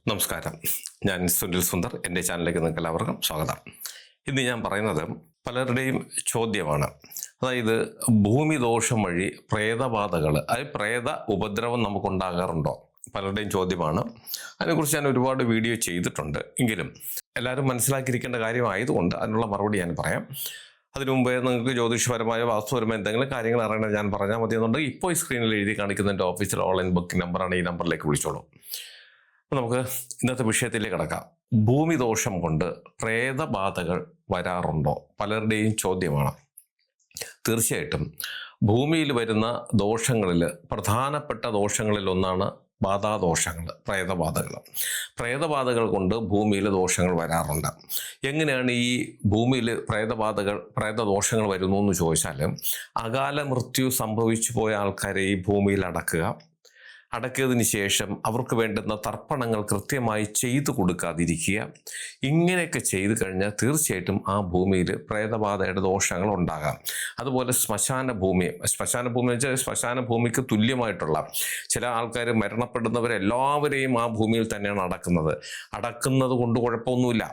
നമസ്കാരം. ഞാൻ സുനിൽ സുന്ദർ. എൻ്റെ ചാനലിലേക്ക് നിങ്ങൾക്ക് എല്ലാവർക്കും സ്വാഗതം. ഇന്ന് ഞാൻ പറയുന്നത് പലരുടെയും ചോദ്യമാണ്. അതായത് ഭൂമി ദോഷം വഴി പ്രേതബാധകൾ, അതായത് പ്രേത ഉപദ്രവം നമുക്കുണ്ടാകാറുണ്ടോ? പലരുടെയും ചോദ്യമാണ്. അതിനെക്കുറിച്ച് ഞാൻ ഒരുപാട് വീഡിയോ ചെയ്തിട്ടുണ്ട്. എങ്കിലും എല്ലാവരും മനസ്സിലാക്കിയിരിക്കേണ്ട കാര്യമായതുകൊണ്ട് അതിനുള്ള മറുപടി ഞാൻ പറയാം. അതിനു മുമ്പേ നിങ്ങൾക്ക് ജ്യോതിഷപരമായ വാസ്തുപരമായ എന്തെങ്കിലും കാര്യങ്ങൾ അറിയണം ഞാൻ പറഞ്ഞാൽ മതി എന്നുണ്ടെങ്കിൽ ഇപ്പോൾ ഈ സ്ക്രീനിൽ എഴുതി കാണിക്കുന്ന എൻ്റെ ഓഫീസിൽ ഓൺലൈൻ ബുക്കിംഗ് നമ്പറാണ്. ഈ നമ്പറിലേക്ക് വിളിച്ചോളൂ. അപ്പോൾ നമുക്ക് ഇന്നത്തെ വിഷയത്തിലേക്ക് കിടക്കാം. ഭൂമി ദോഷം കൊണ്ട് പ്രേതബാധകൾ വരാറുണ്ടോ? പലരുടെയും ചോദ്യമാണ്. തീർച്ചയായിട്ടും ഭൂമിയിൽ വരുന്ന ദോഷങ്ങളിൽ പ്രധാനപ്പെട്ട ദോഷങ്ങളിൽ ഒന്നാണ് ബാധാദോഷങ്ങൾ, പ്രേതബാധകൾ. പ്രേതബാധകൾ കൊണ്ട് ഭൂമിയിൽ ദോഷങ്ങൾ വരാറുണ്ട്. എങ്ങനെയാണ് ഈ ഭൂമിയിൽ പ്രേതദോഷങ്ങൾ വരുന്നു എന്ന് ചോദിച്ചാൽ, അകാല മൃത്യു സംഭവിച്ചു പോയ ആൾക്കാരെ ഈ ഭൂമിയിൽ അടക്കിയതിന് ശേഷം അവർക്ക് വേണ്ടുന്ന തർപ്പണങ്ങൾ കൃത്യമായി ചെയ്തു കൊടുക്കാതിരിക്കുക, ഇങ്ങനെയൊക്കെ ചെയ്തു കഴിഞ്ഞാൽ തീർച്ചയായിട്ടും ആ ഭൂമിയിൽ പ്രേതബാധയുടെ ദോഷങ്ങൾ ഉണ്ടാകാം. അതുപോലെ ശ്മശാന ഭൂമി എന്ന് വെച്ചാൽ ശ്മശാന ഭൂമിക്ക് തുല്യമായിട്ടുള്ള ചില ആൾക്കാർ മരണപ്പെടുന്നവരെല്ലാവരെയും ആ ഭൂമിയിൽ തന്നെയാണ് അടക്കുന്നത് കൊണ്ട് കുഴപ്പമൊന്നുമില്ല.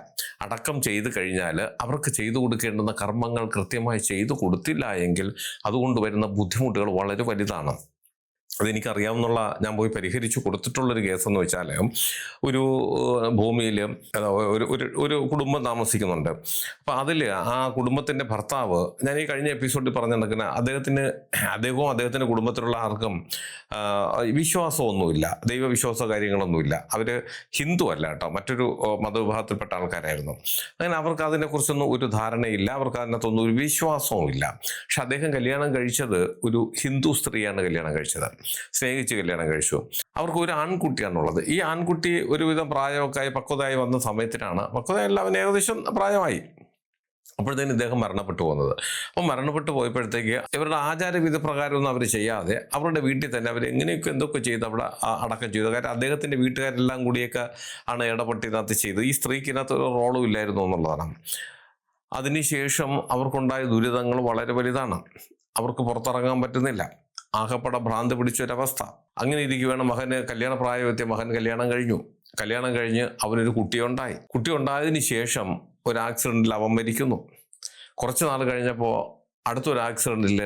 അടക്കം ചെയ്തു കഴിഞ്ഞാൽ അവർക്ക് ചെയ്തു കൊടുക്കേണ്ടുന്ന കർമ്മങ്ങൾ കൃത്യമായി ചെയ്തു കൊടുത്തില്ല എങ്കിൽ അതുകൊണ്ട് വരുന്ന ബുദ്ധിമുട്ടുകൾ വളരെ വലുതാണ്. അതെനിക്കറിയാവുന്നുള്ള ഞാൻ പോയി പരിഹരിച്ചു കൊടുത്തിട്ടുള്ളൊരു കേസെന്ന് വെച്ചാൽ, ഒരു ഭൂമിയിൽ ഒരു കുടുംബം താമസിക്കുന്നുണ്ട്. അപ്പം അതിൽ ആ കുടുംബത്തിൻ്റെ ഭർത്താവ്, ഞാൻ ഈ കഴിഞ്ഞ എപ്പിസോഡിൽ പറഞ്ഞു നടക്കുന്ന അദ്ദേഹവും അദ്ദേഹത്തിൻ്റെ കുടുംബത്തിലുള്ള ആർക്കും വിശ്വാസമൊന്നുമില്ല, ദൈവവിശ്വാസ കാര്യങ്ങളൊന്നുമില്ല. അവർ ഹിന്ദു അല്ല കേട്ടോ, മറ്റൊരു മതവിഭാഗത്തിൽപ്പെട്ട ആൾക്കാരായിരുന്നു. അങ്ങനെ അവർക്ക് അതിനെക്കുറിച്ചൊന്നും ഒരു ധാരണയില്ല, അവർക്ക് അതിനകത്തൊന്നും ഒരു വിശ്വാസവും ഇല്ല. പക്ഷെ അദ്ദേഹം കല്യാണം കഴിച്ചത് ഒരു ഹിന്ദു സ്ത്രീയാണ് കല്യാണം കഴിച്ചത്, സ്നേഹിച്ച് കല്യാണം കഴിച്ചു. അവർക്ക് ഒരു ആൺകുട്ടിയാണുള്ളത്. ഈ ആൺകുട്ടി ഒരുവിധം പ്രായമൊക്കെ ആയി പക്വതയായി വന്ന സമയത്തിനാണ്, പക്വതയല്ല, അവൻ ഏകദേശം പ്രായമായി, അപ്പോഴത്തേനും ഇദ്ദേഹം മരണപ്പെട്ടു പോകുന്നത്. അപ്പം മരണപ്പെട്ടു പോയപ്പോഴത്തേക്ക് ഇവരുടെ ആചാരവിധി പ്രകാരമൊന്നും അവർ ചെയ്യാതെ അവരുടെ വീട്ടിൽ തന്നെ അവർ എന്തൊക്കെ ചെയ്ത് അവിടെ അടക്കം ചെയ്തു. കാരണം അദ്ദേഹത്തിൻ്റെ വീട്ടുകാരെല്ലാം കൂടിയൊക്കെ ആണ് ഇടപെട്ടിനകത്ത് ചെയ്ത്. ഈ സ്ത്രീക്ക് ഇതിനകത്ത് ഒരു റോളും ഇല്ലായിരുന്നു എന്നുള്ളതാണ്. അതിനുശേഷം അവർക്കുണ്ടായ ദുരിതങ്ങൾ വളരെ വലുതാണ്. അവർക്ക് പുറത്തിറങ്ങാൻ പറ്റുന്നില്ല, ആകപ്പട ഭ്രാന്ത് പിടിച്ചൊരവസ്ഥ. അങ്ങനെ ഇരിക്കുകയാണ്. മകന് കല്യാണപ്രായമെത്തിയ മകൻ കല്യാണം കഴിഞ്ഞ് അവനൊരു കുട്ടിയുണ്ടായതിനു ശേഷം ഒരു ആക്സിഡൻറ്റിൽ അവൻ മരിക്കുന്നു. കുറച്ച് നാൾ കഴിഞ്ഞപ്പോൾ അടുത്തൊരു ആക്സിഡൻറ്റിൽ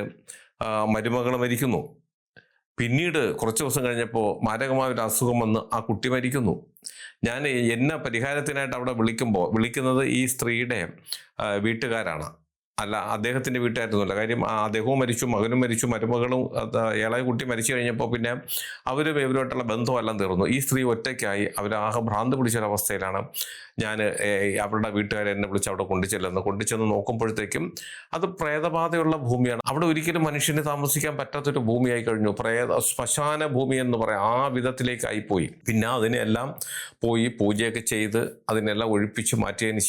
മരുമകൾ മരിക്കുന്നു. പിന്നീട് കുറച്ച് ദിവസം കഴിഞ്ഞപ്പോൾ മാരകമായ ഒരു അസുഖം വന്ന് ആ കുട്ടി മരിക്കുന്നു. ഞാൻ എന്നെ പരിഹാരത്തിനായിട്ട് അവിടെ വിളിക്കുന്നത് ഈ സ്ത്രീയുടെ വീട്ടുകാരാണ്, അല്ല അദ്ദേഹത്തിൻ്റെ വീട്ടുകാരൊന്നുമല്ല. കാര്യം അദ്ദേഹവും മരിച്ചു, മകനും മരിച്ചു, മരുമകളും ഇളയ കുട്ടി മരിച്ചു കഴിഞ്ഞപ്പോൾ പിന്നെ ഇവരുമായിട്ടുള്ള ബന്ധമെല്ലാം തീർന്നു. ഈ സ്ത്രീ ഒറ്റയ്ക്കായി അവരാകെ ഭ്രാന്ത് പിടിച്ചൊരവസ്ഥയിലാണ്. ഞാൻ അവരുടെ വീട്ടുകാരെ എന്നെ വിളിച്ച് അവിടെ കൊണ്ടുചെന്ന് നോക്കുമ്പോഴത്തേക്കും അത് പ്രേതബാധയുള്ള ഭൂമിയാണ്. അവിടെ ഒരിക്കലും മനുഷ്യന് താമസിക്കാൻ പറ്റാത്തൊരു ഭൂമിയായി കഴിഞ്ഞു. ശ്മശാന ഭൂമി എന്ന് പറയാം, ആ വിധത്തിലേക്കായി പോയി. പിന്നെ അതിനെല്ലാം പോയി പൂജയൊക്കെ ചെയ്ത് അതിനെല്ലാം ഒഴിപ്പിച്ച് മാറ്റിയതിന്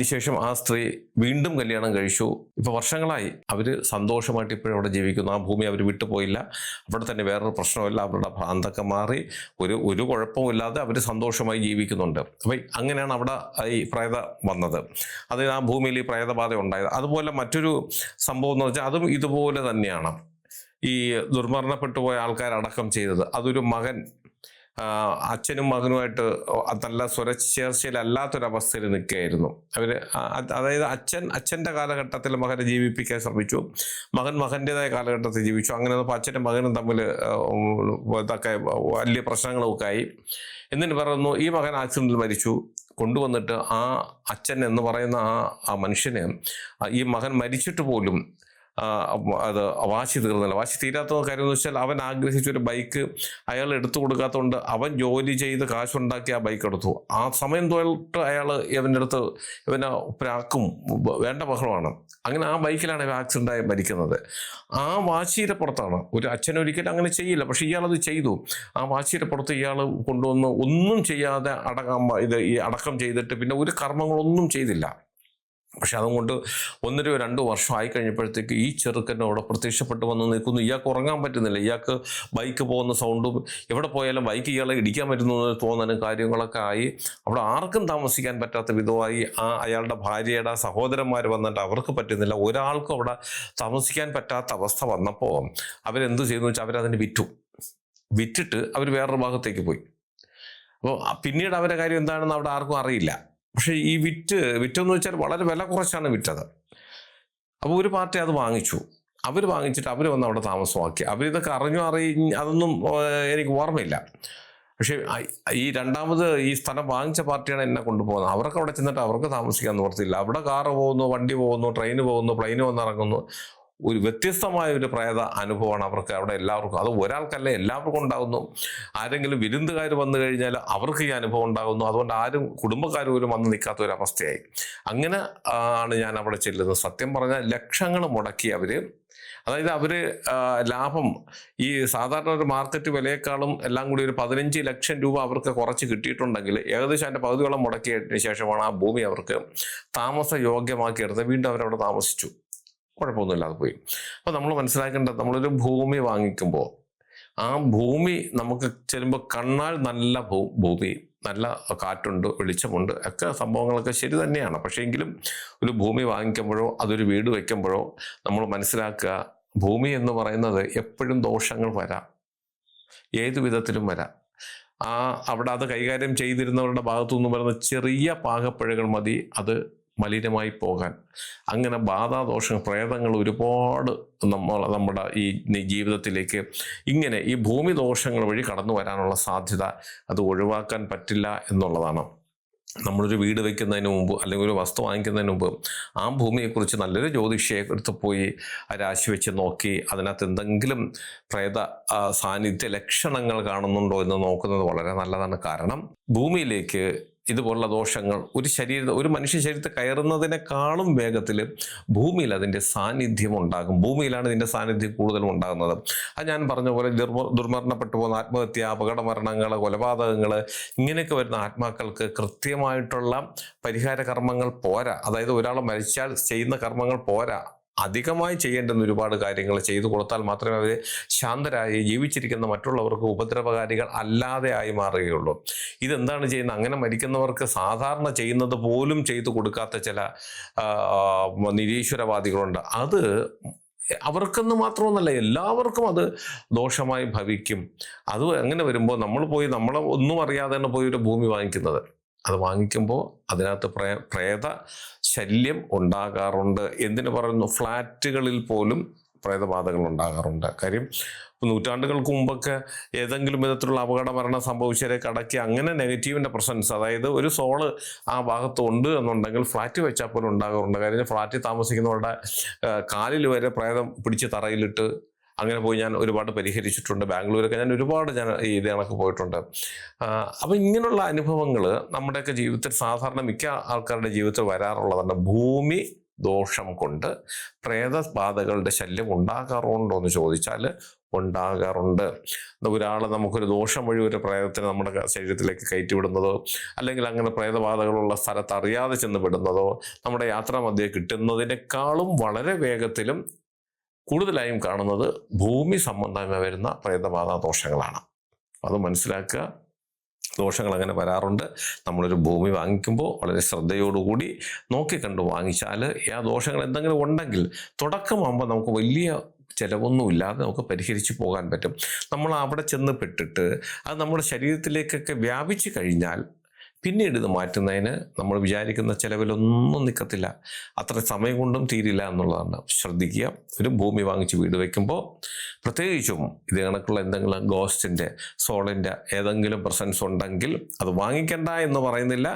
ശേഷം ആ സ്ത്രീ വീണ്ടും കല്യാണം കഴിച്ചു. ഇപ്പൊ വർഷങ്ങളായി അവർ സന്തോഷമായിട്ട് ഇപ്പോഴും അവിടെ ജീവിക്കുന്നു. ആ ഭൂമി അവർ വിട്ടുപോയില്ല. അവിടെ തന്നെ വേറൊരു പ്രശ്നമില്ല, അവരുടെ ഭ്രാന്തൊക്കെ മാറി ഒരു കുഴപ്പമില്ലാതെ അവർ സന്തോഷമായി ജീവിക്കുന്നുണ്ട്. അപ്പം അങ്ങനെയാണ് അവിടെ ഈ പ്രേത വന്നത്, അതിന് ആ ഭൂമിയിൽ ഈ പ്രേതബാധ ഉണ്ടായത്. അതുപോലെ മറ്റൊരു സംഭവം എന്ന് വെച്ചാൽ അതും ഇതുപോലെ തന്നെയാണ്. ഈ ദുർമരണപ്പെട്ടു പോയ ആൾക്കാരടക്കം ചെയ്തത്, അതൊരു മകൻ അച്ഛനും മകനുമായിട്ട് നല്ല സ്വരച്ചേർച്ചയിലല്ലാത്തൊരവസ്ഥയിൽ നിൽക്കുകയായിരുന്നു. അതായത് അച്ഛൻ്റെ കാലഘട്ടത്തിൽ മകനെ ജീവിപ്പിക്കാൻ ശ്രമിച്ചു, മകൻ മകൻ്റെതായ കാലഘട്ടത്തിൽ ജീവിച്ചു. അങ്ങനെ വന്നപ്പോൾ അച്ഛനും മകനും തമ്മിൽ ഇതൊക്കെ വലിയ പ്രശ്നങ്ങളൊക്കെ ആയി. എന്നിട്ട് പറയുന്നു ഈ മകൻ ആക്സിഡൻറ്റിൽ മരിച്ചു. കൊണ്ടുവന്നിട്ട് ആ അച്ഛൻ എന്ന് പറയുന്ന ആ മനുഷ്യന് ഈ മകൻ മരിച്ചിട്ട് പോലും അത് വാശി തീർന്നില്ല. വാശി തീരാത്ത കാര്യം എന്ന് വെച്ചാൽ അവൻ ആഗ്രഹിച്ചൊരു ബൈക്ക് അയാൾ എടുത്തു കൊടുക്കാത്തതുകൊണ്ട് അവൻ ജോലി ചെയ്ത് കാശുണ്ടാക്കി ആ ബൈക്ക് എടുത്തു. ആ സമയം തൊട്ട് അയാൾ ഇവൻ്റെ അടുത്ത് ഇവനെ പ്രാക്കും, വേണ്ട ബഹളമാണ്. അങ്ങനെ ആ ബൈക്കിലാണ് ഇവ ആക്സിഡൻ്റായി മരിക്കുന്നത്. ആ വാശിയുടെ പുറത്താണ്. ഒരു അച്ഛനൊരിക്കലും അങ്ങനെ ചെയ്യില്ല, പക്ഷെ ഇയാളത് ചെയ്തു. ആ വാശിയുടെ പുറത്ത് ഇയാൾ കൊണ്ടുവന്ന് ഒന്നും ചെയ്യാതെ അടക്കം ചെയ്തിട്ട് പിന്നെ ഒരു കർമ്മങ്ങളൊന്നും ചെയ്തില്ല. പക്ഷെ അതുകൊണ്ട് 1-2 വർഷം ആയി കഴിഞ്ഞപ്പോഴത്തേക്ക് ഈ ചെറുക്കനോട് പ്രത്യക്ഷപ്പെട്ട് വന്ന് നിൽക്കുന്നു. ഇയാൾക്ക് ഉറങ്ങാൻ പറ്റുന്നില്ല. ഇയാൾക്ക് ബൈക്ക് പോകുന്ന സൗണ്ടും എവിടെ പോയാലും ബൈക്ക് ഇയാളെ ഇടിക്കാൻ പറ്റുന്നു തോന്നാനും കാര്യങ്ങളൊക്കെ ആയി. അവിടെ ആർക്കും താമസിക്കാൻ പറ്റാത്ത വിധമായി അയാളുടെ ഭാര്യയുടെ സഹോദരന്മാർ വന്നിട്ട് അവർക്ക് പറ്റുന്നില്ല. ഒരാൾക്കും അവിടെ താമസിക്കാൻ പറ്റാത്ത അവസ്ഥ വന്നപ്പോൾ അവരെന്ത് ചെയ്തു വെച്ചാൽ അവരതിനെ വിറ്റിട്ട് അവർ വേറൊരു ഭാഗത്തേക്ക് പോയി. അപ്പോൾ പിന്നീട് അവരുടെ കാര്യം എന്താണെന്ന് അവിടെ ആർക്കും അറിയില്ല. പക്ഷേ ഈ വിറ്റെന്ന് വെച്ചാൽ വളരെ വില കുറച്ചാണ് വിറ്റത്. അപ്പോൾ ഒരു പാർട്ടി അത് വാങ്ങിച്ചു. അവർ വാങ്ങിച്ചിട്ട് അവർ വന്ന് അവിടെ താമസമാക്കി. അവരിതൊക്കെ അതൊന്നും എനിക്ക് ഓർമ്മയില്ല. പക്ഷേ ഈ രണ്ടാമത് ഈ സ്ഥലം വാങ്ങിച്ച പാർട്ടിയാണ് എന്നെ കൊണ്ടുപോകുന്നത്. അവർക്ക് അവിടെ ചെന്നിട്ട് അവർക്ക് താമസിക്കാൻ നിവർത്തിയില്ല. അവിടെ കാറ് പോകുന്നു, വണ്ടി പോകുന്നു, ട്രെയിന് പോകുന്നു, പ്ലെയിന് വന്നിറങ്ങുന്നു. ഒരു വ്യത്യസ്തമായ ഒരു പ്രേത അനുഭവമാണ് അവർക്ക് അവിടെ എല്ലാവർക്കും. അത് ഒരാൾക്കല്ല, എല്ലാവർക്കും ഉണ്ടാകുന്നു. ആരെങ്കിലും വിരുന്നുകാർ വന്നു കഴിഞ്ഞാൽ അവർക്ക് ഈ അനുഭവം ഉണ്ടാകുന്നു. അതുകൊണ്ട് ആരും കുടുംബക്കാർ പോലും വന്ന് നിൽക്കാത്ത ഒരു അവസ്ഥയായി. അങ്ങനെ ആണ് ഞാൻ അവിടെ ചെല്ലുന്നത്. സത്യം പറഞ്ഞാൽ ലക്ഷങ്ങൾ മുടക്കി അതായത് ലാഭം ഈ സാധാരണ ഒരു മാർക്കറ്റ് വിലയേക്കാളും എല്ലാം കൂടി ഒരു 15 ലക്ഷം രൂപ അവർക്ക് കുറച്ച് കിട്ടിയിട്ടുണ്ടെങ്കിൽ ഏകദേശം അതിൻ്റെ പകുതിയോളം മുടക്കിയതിന് ശേഷമാണ് ആ ഭൂമി അവർക്ക് താമസ യോഗ്യമാക്കിയെടുത്ത് വീണ്ടും അവരവിടെ താമസിച്ചു. കുഴപ്പമൊന്നുമില്ലാതെ പോയി. അപ്പോൾ നമ്മൾ മനസ്സിലാക്കേണ്ടത്, നമ്മളൊരു ഭൂമി വാങ്ങിക്കുമ്പോൾ ആ ഭൂമി നമുക്ക് ചെല്ലുമ്പോൾ കണ്ണാൽ നല്ല ഭൂമി, നല്ല കാറ്റുണ്ട്, വെളിച്ചമുണ്ട്, ഒക്കെ സംഭവങ്ങളൊക്കെ ശരി തന്നെയാണ്. പക്ഷേ എങ്കിലും ഒരു ഭൂമി വാങ്ങിക്കുമ്പോഴോ അതൊരു വീട് വയ്ക്കുമ്പോഴോ നമ്മൾ മനസ്സിലാക്കുക, ഭൂമി എന്ന് പറയുന്നത് എപ്പോഴും ദോഷങ്ങൾ വരാം, ഏതു വിധത്തിലും വരാം. അവിടെ അത് കൈകാര്യം ചെയ്തിരുന്നവരുടെ ഭാഗത്തു നിന്ന് വരുന്ന ചെറിയ പാകപ്പിഴകൾ മതി അത് മലിനമായി പോകാൻ. അങ്ങനെ ബാധാദോഷങ്ങൾ, പ്രേതങ്ങൾ ഒരുപാട് നമ്മുടെ ഈ ജീവിതത്തിലേക്ക് ഇങ്ങനെ ഈ ഭൂമി ദോഷങ്ങൾ വഴി കടന്നു വരാനുള്ള സാധ്യത അത് ഒഴിവാക്കാൻ പറ്റില്ല എന്നുള്ളതാണ്. നമ്മളൊരു വീട് വയ്ക്കുന്നതിന് മുമ്പ് അല്ലെങ്കിൽ ഒരു വസ്തു വാങ്ങിക്കുന്നതിന് മുമ്പ് ആ ഭൂമിയെക്കുറിച്ച് നല്ലൊരു ജ്യോതിഷിയെ എടുത്ത് പോയി രാശി വെച്ച് നോക്കി അതിനകത്ത് എന്തെങ്കിലും പ്രേത സാന്നിധ്യ ലക്ഷണങ്ങൾ കാണുന്നുണ്ടോ എന്ന് നോക്കുന്നത് വളരെ നല്ലതാണ്. കാരണം ഭൂമിയിലേക്ക് ഇതുപോലുള്ള ദോഷങ്ങൾ ഒരു മനുഷ്യ ശരീരത്തെ കയറുന്നതിനേക്കാളും വേഗത്തിൽ ഭൂമിയിൽ അതിൻ്റെ സാന്നിധ്യം ഉണ്ടാകും. ഭൂമിയിലാണ് ഇതിൻ്റെ സാന്നിധ്യം കൂടുതലും ഉണ്ടാകുന്നത്. അത് ഞാൻ പറഞ്ഞ പോലെ ദുർമരണപ്പെട്ടു പോകുന്ന ആത്മഹത്യ, അപകടമരണങ്ങൾ, കൊലപാതകങ്ങൾ, ഇങ്ങനെയൊക്കെ വരുന്ന ആത്മാക്കൾക്ക് കൃത്യമായിട്ടുള്ള പരിഹാര കർമ്മങ്ങൾ പോരാ. അതായത് ഒരാൾ മരിച്ചാൽ ചെയ്യുന്ന കർമ്മങ്ങൾ പോരാ, അധികമായി ചെയ്യേണ്ടുന്ന ഒരുപാട് കാര്യങ്ങൾ ചെയ്തു കൊടുത്താൽ മാത്രമേ അവർ ശാന്തരായി ജീവിച്ചിരിക്കുന്ന മറ്റുള്ളവർക്ക് ഉപദ്രവകാരികൾ അല്ലാതെ ആയി മാറുകയുള്ളൂ. ഇതെന്താണ് ചെയ്യുന്നത്? അങ്ങനെ മരിക്കുന്നവർക്ക് സാധാരണ ചെയ്യുന്നത് പോലും ചെയ്തു കൊടുക്കാത്ത ചില നിരീശ്വരവാദികളുണ്ട്. അത് അവർക്കെന്ന് മാത്രമൊന്നല്ല, എല്ലാവർക്കും അത് ദോഷമായി ഭവിക്കും. അത് അങ്ങനെ വരുമ്പോൾ നമ്മളെ ഒന്നും അറിയാതെ തന്നെ പോയി ഒരു ഭൂമി വാങ്ങിക്കുന്നത്, അത് വാങ്ങിക്കുമ്പോൾ അതിനകത്ത് പ്രേത ശല്യം ഉണ്ടാകാറുണ്ട്. എന്തിനു പറയുന്നു? ഫ്ലാറ്റുകളിൽ പോലും പ്രേതബാധകൾ ഉണ്ടാകാറുണ്ട്. കാര്യം നൂറ്റാണ്ടുകൾക്ക് മുമ്പൊക്കെ ഏതെങ്കിലും വിധത്തിലുള്ള അപകട മരണം സംഭവിച്ചവരെ കടക്കി അങ്ങനെ നെഗറ്റീവിൻ്റെ പ്രസൻസ്, അതായത് ഒരു സോള് ആ ഭാഗത്ത് ഉണ്ട് എന്നുണ്ടെങ്കിൽ ഫ്ലാറ്റ് വെച്ചാൽ പോലും ഉണ്ടാകാറുണ്ട്. കാര്യം ഫ്ലാറ്റിൽ താമസിക്കുന്നവരുടെ കാലിൽ വരെ പ്രേതം പിടിച്ച് തറയിലിട്ട് അങ്ങനെ പോയി ഞാൻ ഒരുപാട് പരിഹരിച്ചിട്ടുണ്ട്. ബാംഗ്ലൂരൊക്കെ ഞാൻ ഒരുപാട് ഇത് കണക്ക് പോയിട്ടുണ്ട്. അപ്പം ഇങ്ങനെയുള്ള അനുഭവങ്ങൾ നമ്മുടെയൊക്കെ ജീവിതത്തിൽ സാധാരണ മിക്ക ആൾക്കാരുടെ ജീവിതത്തിൽ വരാറുള്ളതാണ്. ഭൂമി ദോഷം കൊണ്ട് പ്രേതബാധകളുടെ ശല്യം ഉണ്ടാകാറുണ്ടോ എന്ന് ചോദിച്ചാൽ ഉണ്ടാകാറുണ്ട്. നമുക്കൊരു ദോഷം വഴി ഒരു പ്രേതത്തിന് നമ്മുടെ ശരീരത്തിലേക്ക് കയറ്റിവിടുന്നതോ അല്ലെങ്കിൽ അങ്ങനെ പ്രേതബാധകളുള്ള സ്ഥലത്ത് അറിയാതെ ചെന്ന് വിടുന്നതോ നമ്മുടെ യാത്രാമധ്യേ കിട്ടുന്നതിനേക്കാളും വളരെ വേഗത്തിലും കൂടുതലായും കാണുന്നത് ഭൂമി സംബന്ധമായി വരുന്ന പ്രേതബാധ ദോഷങ്ങളാണ്. അത് മനസ്സിലാക്കുക. ദോഷങ്ങൾ അങ്ങനെ വരാറുണ്ട്. നമ്മളൊരു ഭൂമി വാങ്ങിക്കുമ്പോൾ വളരെ ശ്രദ്ധയോടുകൂടി നോക്കിക്കണ്ട് വാങ്ങിച്ചാൽ ആ ദോഷങ്ങൾ എന്തെങ്കിലും ഉണ്ടെങ്കിൽ തുടക്കമാകുമ്പോൾ നമുക്ക് വലിയ ചിലവൊന്നുമില്ലാതെ നമുക്ക് പരിഹരിച്ച് പോകാൻ പറ്റും. നമ്മൾ അവിടെ ചെന്ന് പെട്ടിട്ട് അത് നമ്മുടെ ശരീരത്തിലേക്കൊക്കെ വ്യാപിച്ചു കഴിഞ്ഞാൽ പിന്നീട് ഇത് മാറ്റുന്നതിന് നമ്മൾ വിചാരിക്കുന്ന ചിലവിലൊന്നും നിൽക്കത്തില്ല. അത്ര സമയം കൊണ്ടും തീരില്ല എന്നുള്ളതാണ്. ശ്രദ്ധിക്കുക. ഒരു ഭൂമി വാങ്ങിച്ച് വീട് വയ്ക്കുമ്പോൾ പ്രത്യേകിച്ചും ഇത് കണക്കുള്ള എന്തെങ്കിലും ഗോസ്റ്റിൻ്റെ, സോളിൻ്റെ ഏതെങ്കിലും പ്രസൻസ് ഉണ്ടെങ്കിൽ അത് വാങ്ങിക്കണ്ട എന്ന് പറയുന്നില്ല.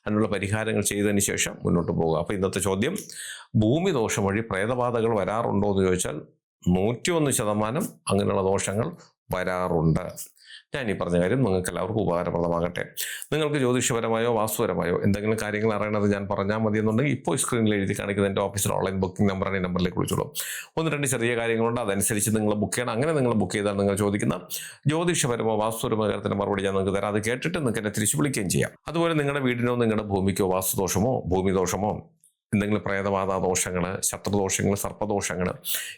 അതിനുള്ള പരിഹാരങ്ങൾ ചെയ്തതിന് ശേഷം മുന്നോട്ട് പോകുക. അപ്പോൾ ഇന്നത്തെ ചോദ്യം, ഭൂമി ദോഷം വഴി പ്രേതബാധകൾ വരാറുണ്ടോ എന്ന് ചോദിച്ചാൽ 101% അങ്ങനെയുള്ള ദോഷങ്ങൾ വരാറുണ്ട്. ഞാൻ ഈ പറഞ്ഞ കാര്യം നിങ്ങൾക്ക് എല്ലാവർക്കും ഉപകാരപ്രദമാകട്ടെ. നിങ്ങൾക്ക് ജ്യോതിഷപരമായോ വാസ്തുപരമായോ എന്തെങ്കിലും കാര്യങ്ങൾ അറിയണത് ഞാൻ പറഞ്ഞാൽ മതി എന്നുണ്ടെങ്കിൽ ഇപ്പോൾ സ്ക്രീനിൽ എഴുതി കാണിക്കുന്ന എൻ്റെ ഓഫീസിൽ ഓൺലൈൻ ബുക്കിംഗ് നമ്പറാണ്. ഈ നമ്പറിലേക്ക് വിളിച്ചോളൂ. 1-2 ചെറിയ കാര്യങ്ങളുണ്ട്, അതനുസരിച്ച് നിങ്ങൾ ബുക്ക് ചെയ്യണം. അങ്ങനെ നിങ്ങൾ ബുക്ക് ചെയ്താൽ നിങ്ങൾ ചോദിക്കുന്ന ജ്യോതിഷപരമോ വാസ്തുപരമോ കാര്യത്തിന് മറുപടി ഞാൻ നിങ്ങൾക്ക് തരാം. അത് കേട്ടിട്ട് നിങ്ങൾക്ക് എന്നെ തിരിച്ചു വിളിക്കുകയും ചെയ്യാം. അതുപോലെ നിങ്ങളുടെ വീടിനോ നിങ്ങളുടെ ഭൂമിക്കോ വാസ്തുദോഷമോ ഭൂമിദോഷമോ എന്തെങ്കിലും പ്രേതബാധ ദോഷങ്ങൾ, ശത്രുദോഷങ്ങൾ, സർപ്പദോഷങ്ങൾ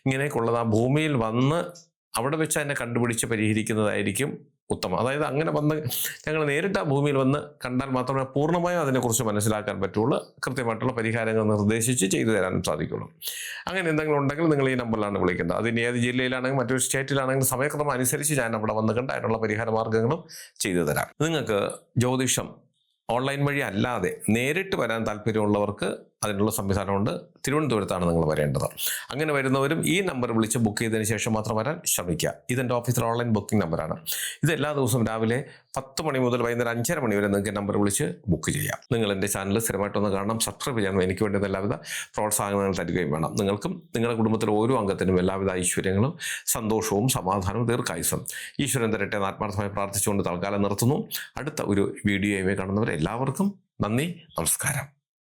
ഇങ്ങനെയൊക്കെയുള്ളത് ആ ഭൂമിയിൽ വന്ന് അവിടെ വെച്ച് അതിനെ കണ്ടുപിടിച്ച് പരിഹരിക്കുന്നതായിരിക്കും ഉത്തമം. അതായത് അങ്ങനെ വന്ന് ഞങ്ങൾ നേരിട്ട് ആ ഭൂമിയിൽ വന്ന് കണ്ടാൽ മാത്രമേ പൂർണ്ണമായും അതിനെക്കുറിച്ച് മനസ്സിലാക്കാൻ പറ്റുള്ളൂ. കൃത്യമായിട്ടുള്ള പരിഹാരങ്ങൾ നിർദ്ദേശിച്ച് ചെയ്തു തരാനും സാധിക്കുള്ളൂ. അങ്ങനെ എന്തെങ്കിലും ഉണ്ടെങ്കിൽ നിങ്ങൾ ഈ നമ്പറിലാണ് വിളിക്കേണ്ടത്. അതിന് ഏത് ജില്ലയിലാണെങ്കിൽ മറ്റൊരു സ്റ്റേറ്റിലാണെങ്കിൽ സമയക്രമം അനുസരിച്ച് ഞാൻ അവിടെ വന്ന് കണ്ട് അതിനുള്ള പരിഹാര മാർഗ്ഗങ്ങളും ചെയ്തു തരാം. നിങ്ങൾക്ക് ജ്യോതിഷം ഓൺലൈൻ വഴി അല്ലാതെ നേരിട്ട് വരാൻ താല്പര്യമുള്ളവർക്ക് അതിനുള്ള സംവിധാനമുണ്ട്. തിരുവനന്തപുരത്താണ് നിങ്ങൾ വരേണ്ടത്. അങ്ങനെ വരുന്നവരും ഈ നമ്പർ വിളിച്ച് ബുക്ക് ചെയ്തതിന് ശേഷം മാത്രം വരാൻ ശ്രമിക്കുക. ഇതെൻ്റെ ഓഫീസിലെ ഓൺലൈൻ ബുക്കിംഗ് നമ്പറാണ്. ഇത് എല്ലാ ദിവസവും രാവിലെ 10 മണി മുതൽ വൈകുന്നേരം 5:30 മണി വരെ നിങ്ങൾക്ക് നമ്പർ വിളിച്ച് ബുക്ക് ചെയ്യാം. നിങ്ങൾ എൻ്റെ ചാനൽ സ്ഥിരമായിട്ടൊന്ന് കാണണം, സബ്സ്ക്രൈബ് ചെയ്യാൻ എനിക്ക് വേണ്ടുന്ന എല്ലാവിധ പ്രോത്സാഹനങ്ങൾ തരികയും വേണം. നിങ്ങൾക്കും നിങ്ങളുടെ കുടുംബത്തിലെ ഓരോ അംഗത്തിനും എല്ലാവിധ ഐശ്വര്യങ്ങളും സന്തോഷവും സമാധാനവും ദീർഘായുസ്സും ഈശ്വരൻ തരട്ടെ എന്ന് ആത്മാർത്ഥമായി പ്രാർത്ഥിച്ചുകൊണ്ട് തൽക്കാലം നിർത്തുന്നു. അടുത്ത ഒരു വീഡിയോയുമായി കാണുന്നവരെ എല്ലാവർക്കും നന്ദി, നമസ്കാരം.